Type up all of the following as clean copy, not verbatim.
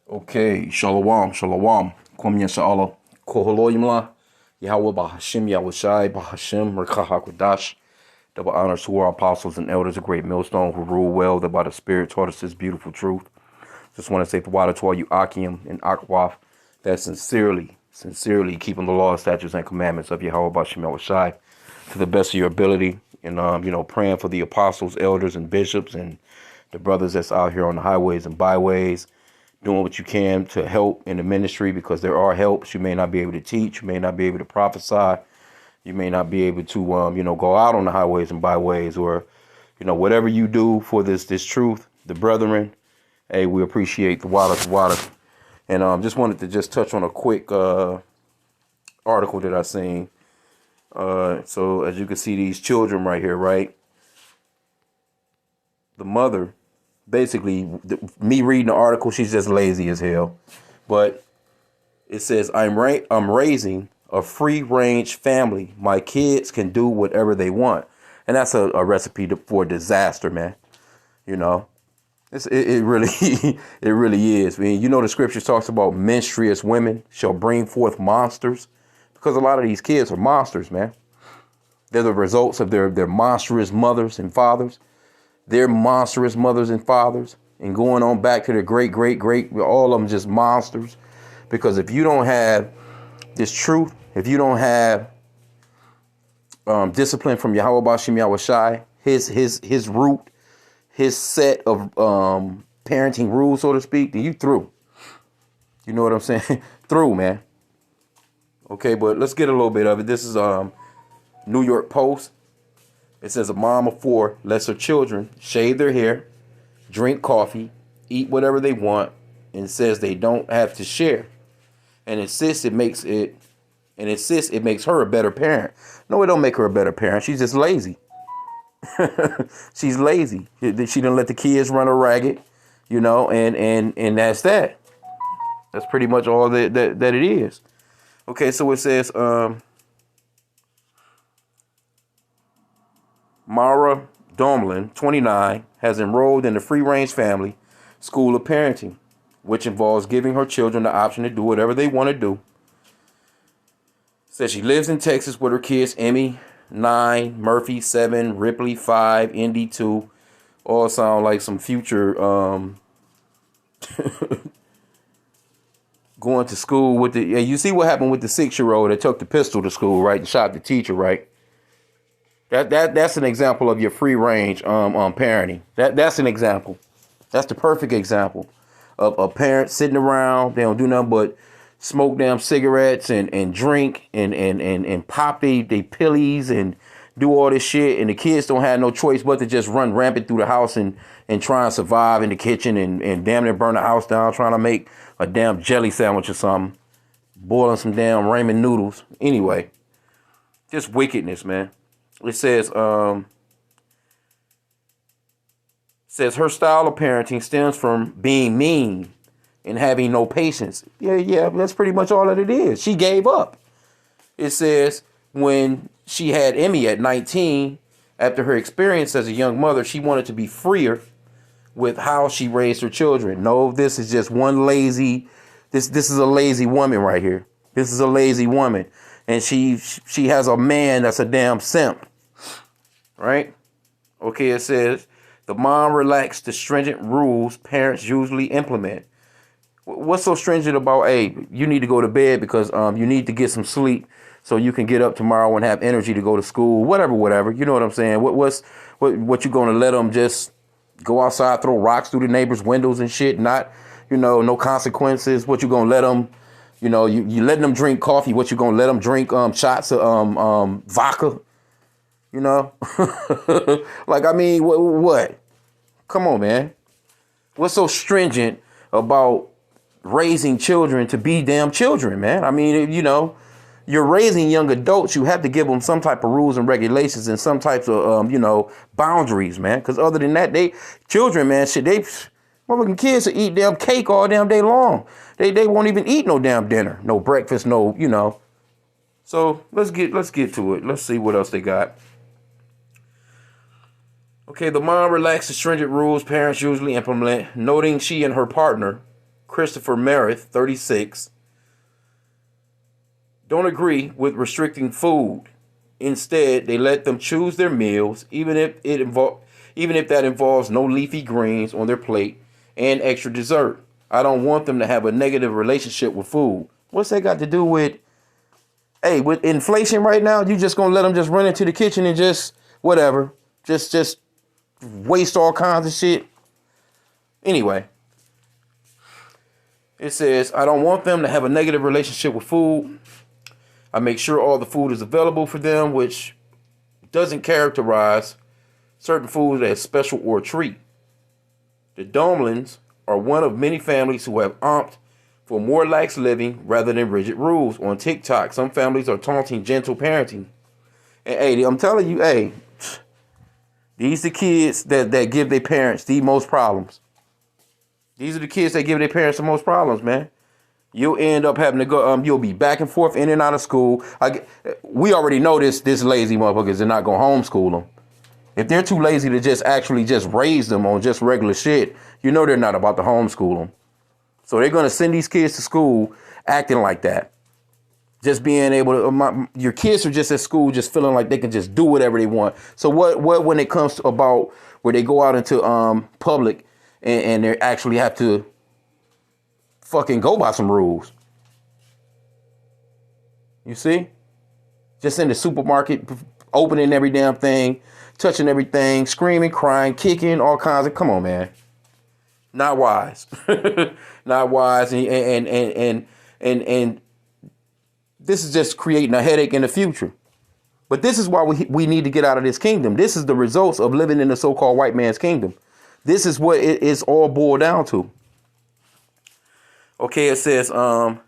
Okay, shalom, shalom. Kwam Yasha'Allah. Koholoyimla. Yahweh Bahashim, Yahweh Shai, Bahashim, Merkahakwadash. Double honors to our apostles and elders, a great millstone who rule well, that by the Spirit taught us this beautiful truth. Just want to say for water to all you Akim and Akwaf that sincerely keeping the law, statutes, and commandments of Yahweh Bahashim, Yahweh Shai to the best of your ability. And, praying for the apostles, elders, and bishops and the brothers that's out here on the highways and byways, doing what you can to help in the ministry, because there are helps. You may not be able to teach, you may not be able to prophesy, you may not be able to go out on the highways and byways, or whatever you do for this truth, the brethren. Hey, we appreciate the water. And just wanted to just touch on a quick article that I seen. So as you can see, these children right here, right? The mother, basically, me reading the article, she's just lazy as hell. But it says, I'm raising a free-range family. My kids can do whatever they want. And that's a recipe for disaster, man. It really it really is. I mean, the scripture talks about menstruous women shall bring forth monsters, because a lot of these kids are monsters, man. They're the results of their monstrous mothers and fathers. Their monstrous mothers and fathers, and going on back to their great, all of them just monsters. Because if you don't have this truth, if you don't have discipline from Yahweh Bashim Yahweh Shai, his root, his set of parenting rules, so to speak, then you through. You know what I'm saying? Through, man. Okay, but let's get a little bit of it. This is New York Post. It says a mom of 4 lets her children shave their hair, drink coffee, eat whatever they want, and says they don't have to share, and insists it makes her a better parent. No, it don't make her a better parent. She's just lazy. She's lazy. She didn't let the kids run her ragged, and that's that. That's pretty much all that it is. Okay, so it says Mara Domlin, 29, has enrolled in the Free-Range Family School of Parenting, which involves giving her children the option to do whatever they want to do. Says she lives in Texas with her kids, Emmy, 9, Murphy, 7, Ripley, 5, Indy, 2. All sound like some future going to school with the... Yeah, you see what happened with the 6-year-old that took the pistol to school, right, and shot the teacher, right? That's an example of your free range parenting. That's an example. That's the perfect example of parents sitting around. They don't do nothing but smoke damn cigarettes and drink and pop they pillies and do all this shit. And the kids don't have no choice but to just run rampant through the house and try and survive in the kitchen and damn near burn the house down trying to make a damn jelly sandwich or something. Boiling some damn ramen noodles. Anyway, just wickedness, man. It says her style of parenting stems from being mean and having no patience. Yeah, that's pretty much all that it is. She gave up. It says when she had Emmy at 19, after her experience as a young mother, she wanted to be freer with how she raised her children. No, this is just one lazy. This is a lazy woman right here. This is a lazy woman. And she has a man that's a damn simp, right? Okay, it says the mom relaxed the stringent rules parents usually implement. What's so stringent about, hey, you need to go to bed because you need to get some sleep so you can get up tomorrow and have energy to go to school, whatever. You know what I'm saying? What you gonna let them just go outside, throw rocks through the neighbors' windows and shit? Not, no consequences. What you gonna let them? You letting them drink coffee. What you gonna let them drink shots of vodka? Like, I mean, what? Come on, man. What's so stringent about raising children to be damn children, man? I mean, you're raising young adults. You have to give them some type of rules and regulations and some types of boundaries, man. Because other than that, children, man, motherfucking kids will eat damn cake all damn day long. They won't even eat no damn dinner, no breakfast, no. So let's get to it. Let's see what else they got. Okay, the mom relaxed the stringent rules parents usually implement, noting she and her partner Christopher Merritt, 36, don't agree with restricting food. Instead, they let them choose their meals, even if that involves no leafy greens on their plate and extra dessert. I don't want them to have a negative relationship with food. What's that got to do with? Hey, with inflation right now, you just gonna let them just run into the kitchen and just whatever, just waste all kinds of shit. Anyway, it says I don't want them to have a negative relationship with food. I make sure all the food is available for them, which doesn't characterize certain foods as special or a treat. The Domlins are one of many families who have opted for more lax living rather than rigid rules. On TikTok, some families are taunting gentle parenting. And hey, I'm telling you, hey, these are the kids that give their parents the most problems. These are the kids that give their parents the most problems, man. You'll end up having to go. You'll be back and forth in and out of school. We already know this lazy motherfuckers are not gonna homeschool them. If they're too lazy to just actually just raise them on just regular shit, you know they're not about to homeschool them. So they're gonna send these kids to school acting like that. Just being able to, your kids are just at school, just feeling like they can just do whatever they want. So what when it comes to about where they go out into public and they actually have to fucking go by some rules. You see? Just in the supermarket, opening every damn thing, touching everything, screaming, crying, kicking, all kinds of, come on, man. Not wise. Not wise. And this is just creating a headache in the future. But this is why we need to get out of this kingdom. This is the results of living in the so-called white man's kingdom. This is what it is all boiled down to. Okay, it says, some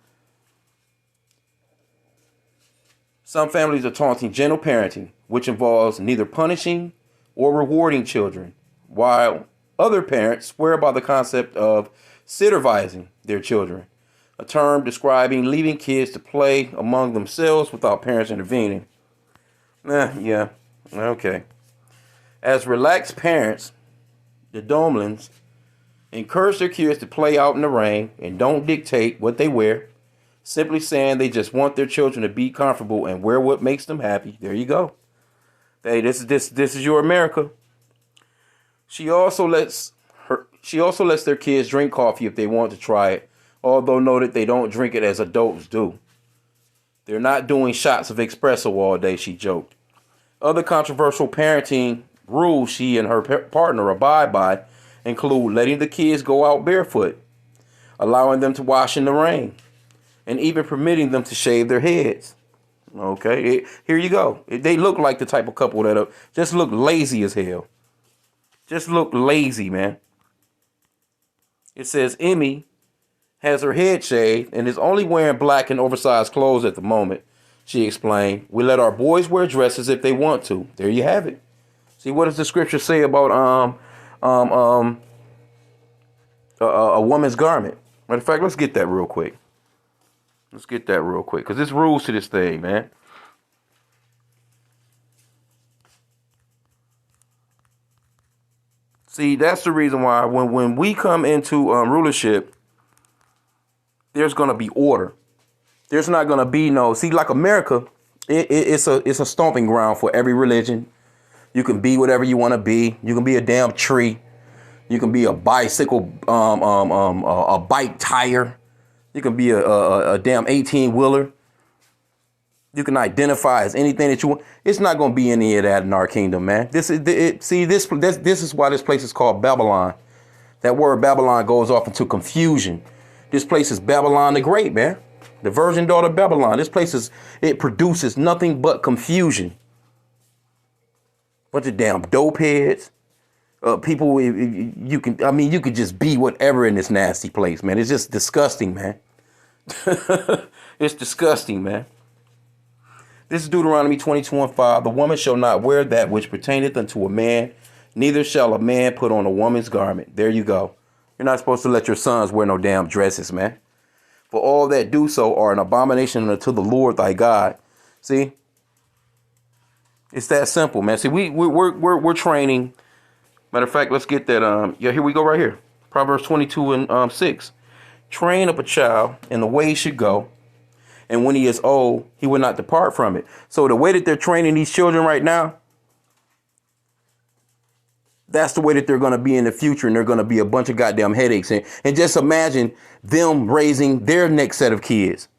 families are taunting gentle parenting, which involves neither punishing or rewarding children, while other parents swear by the concept of supervising their children, a term describing leaving kids to play among themselves without parents intervening. Yeah, okay. As relaxed parents, the Domlins encourage their kids to play out in the rain and don't dictate what they wear, simply saying they just want their children to be comfortable and wear what makes them happy. There you go. Hey, this is your America. She also lets their kids drink coffee if they want to try it, although noted they don't drink it as adults do. They're not doing shots of espresso all day, she joked. Other controversial parenting rules she and her partner abide by include letting the kids go out barefoot, allowing them to wash in the rain, and even permitting them to shave their heads. Okay, here you go. They look like the type of couple that just look lazy as hell. Just look lazy, man. It says Emmy has her head shaved and is only wearing black and oversized clothes at the moment. She explained, "We let our boys wear dresses if they want to." There you have it. See, what does the scripture say about a woman's garment? Matter of fact, let's get that real quick. Because there's rules to this thing, man. See, that's the reason why when we come into rulership, there's going to be order. There's not going to be no, see, like America, it's a stomping ground for every religion. You can be whatever you want to be. You can be a damn tree. You can be a bicycle, a bike tire. You can be a damn 18-wheeler. You can identify as anything that you want. It's not going to be any of that in our kingdom, man. This is why this place is called Babylon. That word Babylon goes off into confusion. This place is Babylon the Great, man. The virgin daughter of Babylon. This place it produces nothing but confusion. Bunch of damn dope heads. People, you could just be whatever in this nasty place, man. It's just disgusting, man. It's disgusting, man. This is Deuteronomy 22:5. The woman shall not wear that which pertaineth unto a man, neither shall a man put on a woman's garment. There you go. You're not supposed to let your sons wear no damn dresses, man. For all that do so are an abomination unto the Lord thy God. See? It's that simple, man. See, we're training. Matter of fact, let's get that. Here we go right here. Proverbs 22:6. train up a child in the way he should go, and when he is old, he will not depart from it. So the way that they're training these children right now, that's the way that they're going to be in the future, and they're going to be a bunch of goddamn headaches. And just imagine them raising their next set of kids.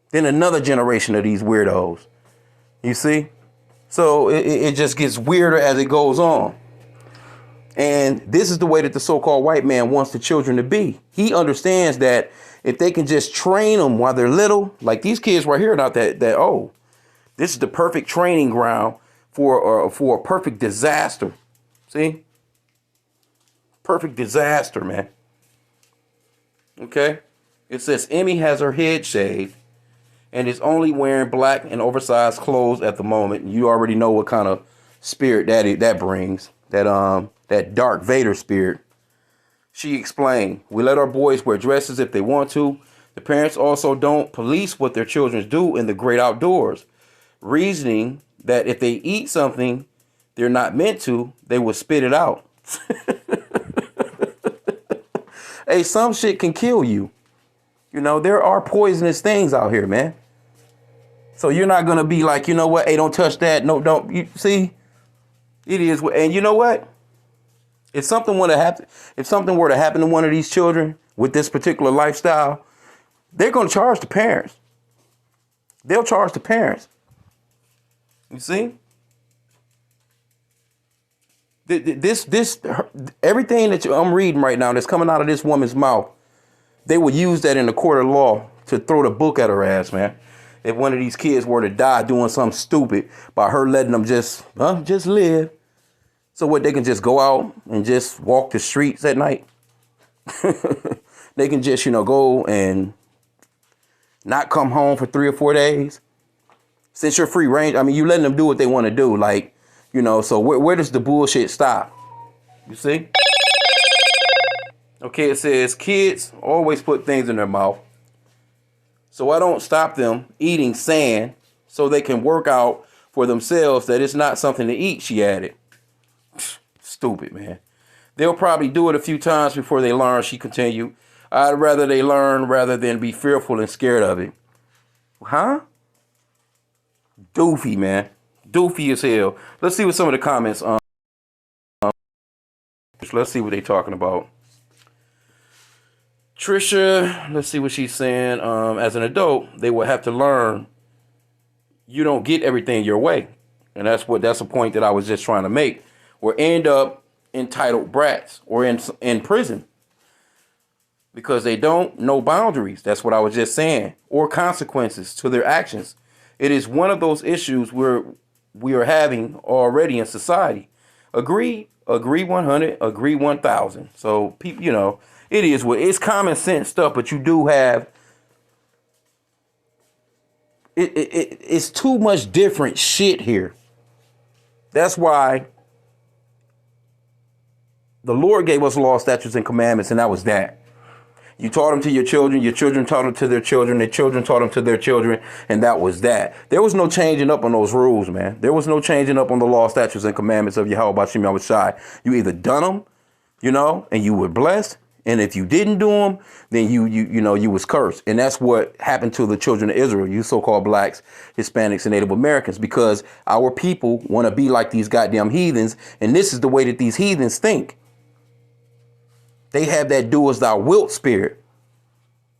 Then another generation of these weirdos. You see? So it just gets weirder as it goes on. And this is the way that the so-called white man wants the children to be. He understands that if they can just train them while they're little, like these kids right here, not that old. This is the perfect training ground for a perfect disaster. See? Perfect disaster, man. Okay? It says Emmy has her head shaved and is only wearing black and oversized clothes at the moment. You already know what kind of spirit that brings. That Darth Vader spirit. She explained, we let our boys wear dresses if they want to. The parents also don't police what their children do in the great outdoors, reasoning that if they eat something they're not meant to, they will spit it out. Hey, some shit can kill you. You know, there are poisonous things out here, man. So you're not going to be like, you know what? Hey, don't touch that. No, don't. You see, it is. And you know what? If something were to happen to one of these children with this particular lifestyle, they're going to charge the parents. They'll charge the parents. You see? Everything that I'm reading right now that's coming out of this woman's mouth, they will use that in the court of law to throw the book at her ass, man. If one of these kids were to die doing something stupid by her letting them just live. So what, they can just go out and just walk the streets at night? They can just, go and not come home for 3 or 4 days? Since you're free range, I mean, you letting them do what they want to do. Like, so where does the bullshit stop? You see? Okay, it says kids always put things in their mouth. So I don't stop them eating sand so they can work out for themselves that it's not something to eat, she added. Stupid, man. They'll probably do it a few times before they learn, she continued. I'd rather they learn rather than be fearful and scared of it. Huh? Doofy, man. Doofy as hell. Let's see what some of the comments. Let's see what they're talking about. Trisha, let's see what she's saying. As an adult, they will have to learn you don't get everything your way. And that's a point that I was just trying to make. Or end up entitled brats or in prison because they don't know boundaries. That's what I was just saying. Or consequences to their actions. It is one of those issues where we are having already in society. Agree 100, agree 1,000. So people, it is what it's common sense stuff, but you do have it's too much different shit here. That's why the Lord gave us law, statutes, and commandments, and that was that. You taught them to your children taught them to their children taught them to their children, and that was that. There was no changing up on those rules, man. There was no changing up on the law, statutes, and commandments of Yahweh B'Shem Yahweh Shai. You either done them, and you were blessed, and if you didn't do them, then you was cursed. And that's what happened to the children of Israel, you so-called blacks, Hispanics, and Native Americans, because our people want to be like these goddamn heathens, and this is the way that these heathens think. They have that do as thou wilt spirit.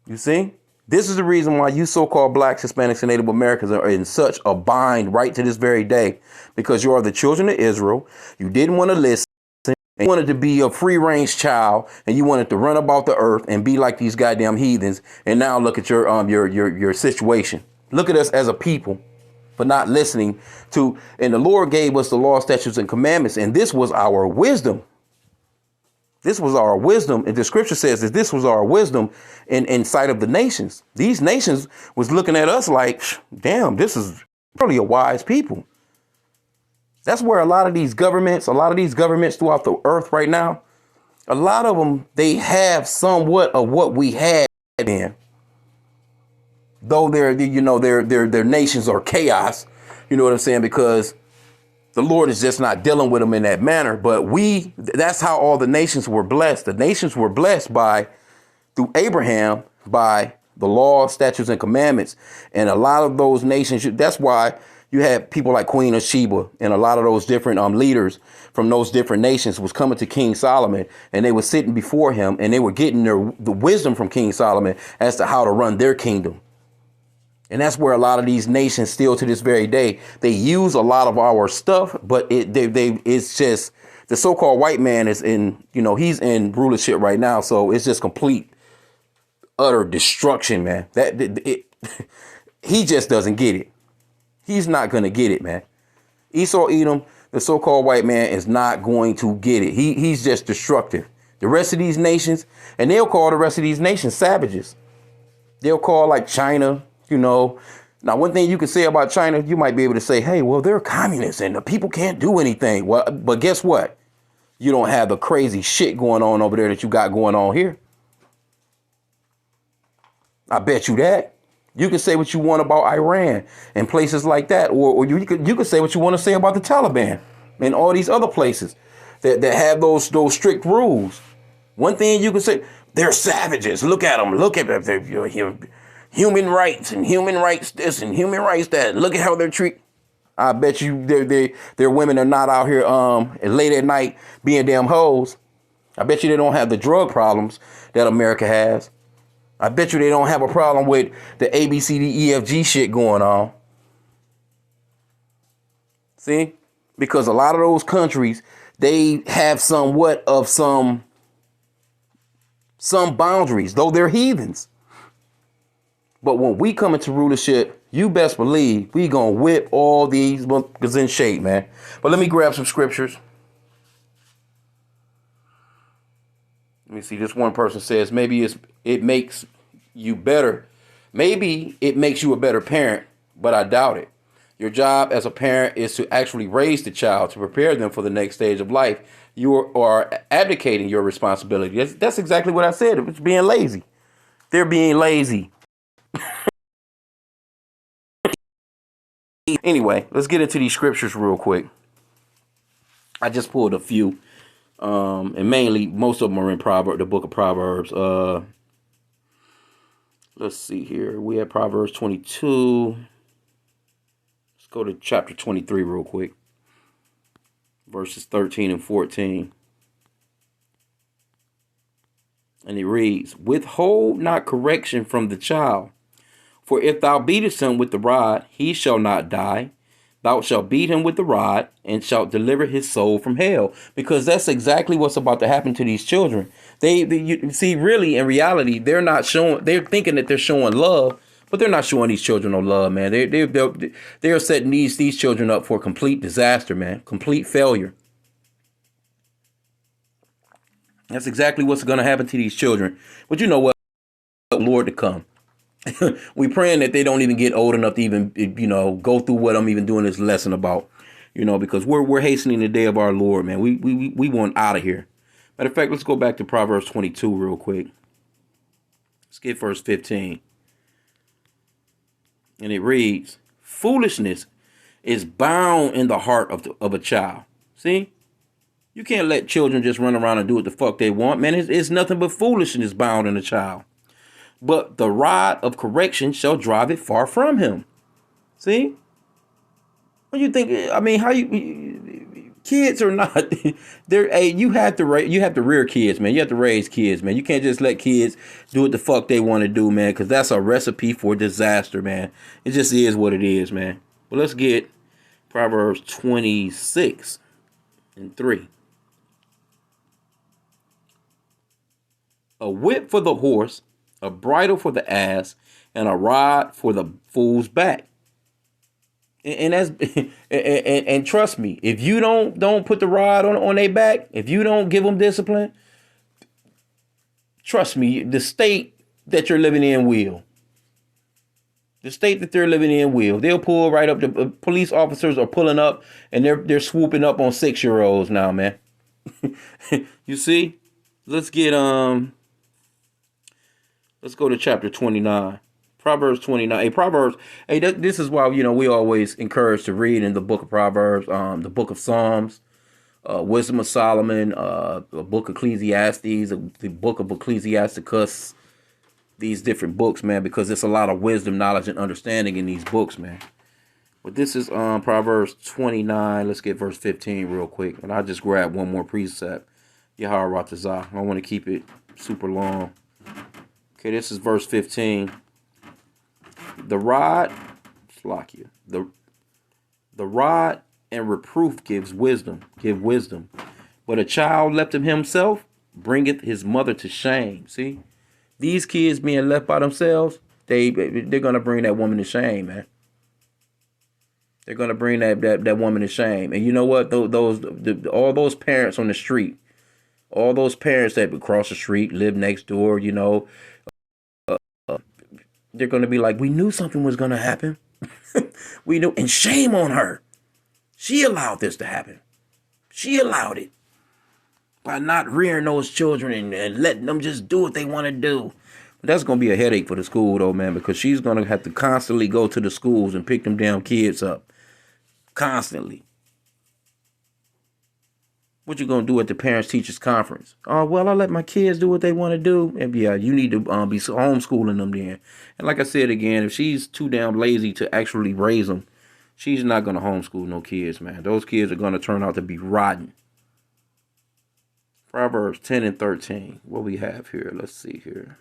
You see? This is the reason why you so-called blacks, Hispanics, and Native Americans are in such a bind right to this very day. Because you are the children of Israel. You didn't want to listen. You wanted to be a free-range child. And you wanted to run about the earth and be like these goddamn heathens. And now look at your situation. Look at us as a people for not listening to. And the Lord gave us the law, statutes, and commandments. And this was our wisdom. This was our wisdom. And the scripture says that this was our wisdom in sight of the nations. These nations was looking at us like, damn, this is really a wise people. That's where a lot of these governments throughout the earth right now, a lot of them, they have somewhat of what we had in. Though their nations are chaos, you know what I'm saying? Because the Lord is just not dealing with them in that manner. But that's how all the nations were blessed. The nations were blessed by through Abraham by the law, statutes, and commandments. And a lot of those nations, that's why you had people like Queen of Sheba and a lot of those different leaders from those different nations was coming to King Solomon, and they were sitting before him, and they were getting the wisdom from King Solomon as to how to run their kingdom. And that's where a lot of these nations still to this very day, they use a lot of our stuff, but it's just the so-called white man is in, he's in rulership right now. So it's just complete, utter destruction, man. He just doesn't get it. He's not going to get it, man. Esau Edom, the so-called white man, is not going to get it. He's just destructive. The rest of these nations, and they'll call the rest of these nations savages. They'll call like China, Now, one thing you can say about China, you might be able to say, hey, well, they're communists and the people can't do anything. Well, but guess what? You don't have the crazy shit going on over there that you got going on here. I bet you that. You can say what you want about Iran and places like that, or you could say what you want to say about the Taliban and all these other places that have those strict rules. One thing you can say, they're savages. Look at them. Look at them. They're human rights and human rights this and human rights that. Look at how they're treated. I bet you their women are not out here late at night being damn hoes. I bet you they don't have the drug problems that America has. I bet you they don't have a problem with the ABCDEFG shit going on. See? Because a lot of those countries, they have somewhat of some boundaries, though they're heathens. But when we come into rulership, you best believe we gonna whip all these motherfuckers in shape, man. But let me grab some scriptures. Let me see. This one person says maybe it makes you better. Maybe it makes you a better parent, but I doubt it. Your job as a parent is to actually raise the child to prepare them for the next stage of life. You are abdicating your responsibility. That's exactly what I said. It's being lazy. They're being lazy. Anyway, let's get into these scriptures real quick. I just pulled a few. And mainly, most of them are in the book of Proverbs. Let's see here. We have Proverbs 22. Let's go to chapter 23 real quick. Verses 13 and 14. And it reads, withhold not correction from the child. For if thou beatest him with the rod, he shall not die. Thou shalt beat him with the rod and shalt deliver his soul from hell. Because that's exactly what's about to happen to these children. You see, really, in reality, they're thinking that they're showing love, but they're not showing these children no love, man. They're setting these children up for complete disaster, man. Complete failure. That's exactly what's going to happen to these children. But you know what? Lord to come. We praying that they don't even get old enough to even, go through what I'm even doing this lesson about, because we're hastening the day of our Lord, man. We want out of here. Matter of fact, let's go back to Proverbs 22 real quick. Let's get verse 15. And it reads, foolishness is bound in the heart of a child. See? You can't let children just run around and do what the fuck they want, man. It's nothing but foolishness bound in a child. But the rod of correction shall drive it far from him. See? What do you think? I mean, kids are not. You have to rear kids, man. You have to raise kids, man. You can't just let kids do what the fuck they want to do, man. Because that's a recipe for disaster, man. It just is what it is, man. But let's get Proverbs 26 and 3. A whip for the horse, a bridle for the ass, and a rod for the fool's back. And that's and trust me, if you don't put the rod on their back, if you don't give them discipline, trust me, the state that you're living in will. The state that they're living in will. They'll pull right up. The police officers are pulling up, and they're swooping up on 6-year-olds now, man. You see? Let's go to chapter 29. Proverbs 29. This is why, we always encourage to read in the book of Proverbs, the book of Psalms, Wisdom of Solomon, the book of Ecclesiastes, the book of Ecclesiasticus, these different books, man, because there's a lot of wisdom, knowledge, and understanding in these books, man. But this is Proverbs 29. Let's get verse 15 real quick. And I'll just grab one more precept. Yahweh Ratazah. I don't want to keep it super long. Okay, this is verse 15. The rod, Slakia, the rod and reproof give wisdom. But a child left of himself bringeth his mother to shame. See? These kids being left by themselves, they're gonna bring that woman to shame, man. They're gonna bring that woman to shame. And you know what? All those parents on the street, all those parents that would cross the street, live next door, you know, they're gonna be like, we knew something was gonna happen. We knew, and shame on her. She allowed this to happen. She allowed it by not rearing those children and letting them just do what they want to do. But that's going to be a headache for the school, though, man, because she's going to have to constantly go to the schools and pick them damn kids up. Constantly. What you going to do at the parents-teachers conference? Oh, well, I let my kids do what they want to do. And yeah, you need to be homeschooling them then. And like I said again, if she's too damn lazy to actually raise them, she's not going to homeschool no kids, man. Those kids are going to turn out to be rotten. Proverbs 10 and 13. What we have here? Let's see here.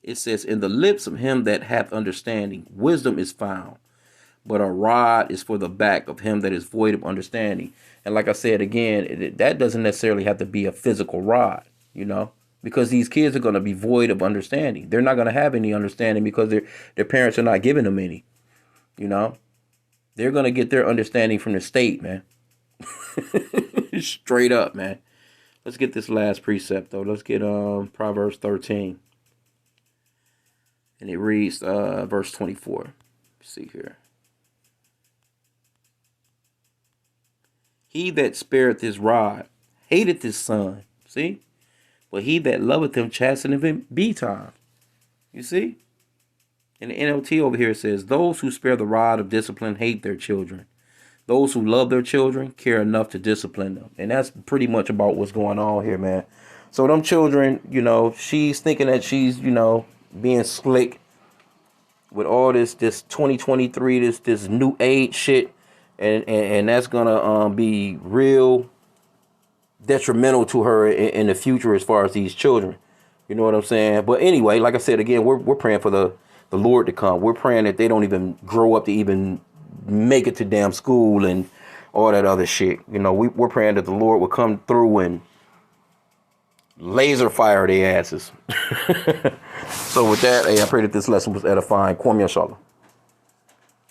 It says, in the lips of him that hath understanding, wisdom is found. But a rod is for the back of him that is void of understanding. And like I said again, that doesn't necessarily have to be a physical rod, you know, because these kids are going to be void of understanding. They're not going to have any understanding because their parents are not giving them any, you know. They're going to get their understanding from the state, man. Straight up, man. Let's get this last precept, though. Let's get Proverbs 13. And it reads verse 24. Let's see here. He that spareth his rod hateth his son. See? But he that loveth him chasteneth him betimes. You see? And the NLT over here says, those who spare the rod of discipline hate their children. Those who love their children care enough to discipline them. And that's pretty much about what's going on here, man. So them children, you know, she's thinking that she's, you know, being slick with all this 2023, this new age shit. And that's gonna be real detrimental to her in the future as far as these children. You know what I'm saying? But anyway, like I said again, we're praying for the Lord to come. We're praying that they don't even grow up to even make it to damn school and all that other shit. You know, we're praying that the Lord will come through and laser fire their asses. So with that, hey, I pray that this lesson was edifying. Kwame Yashala.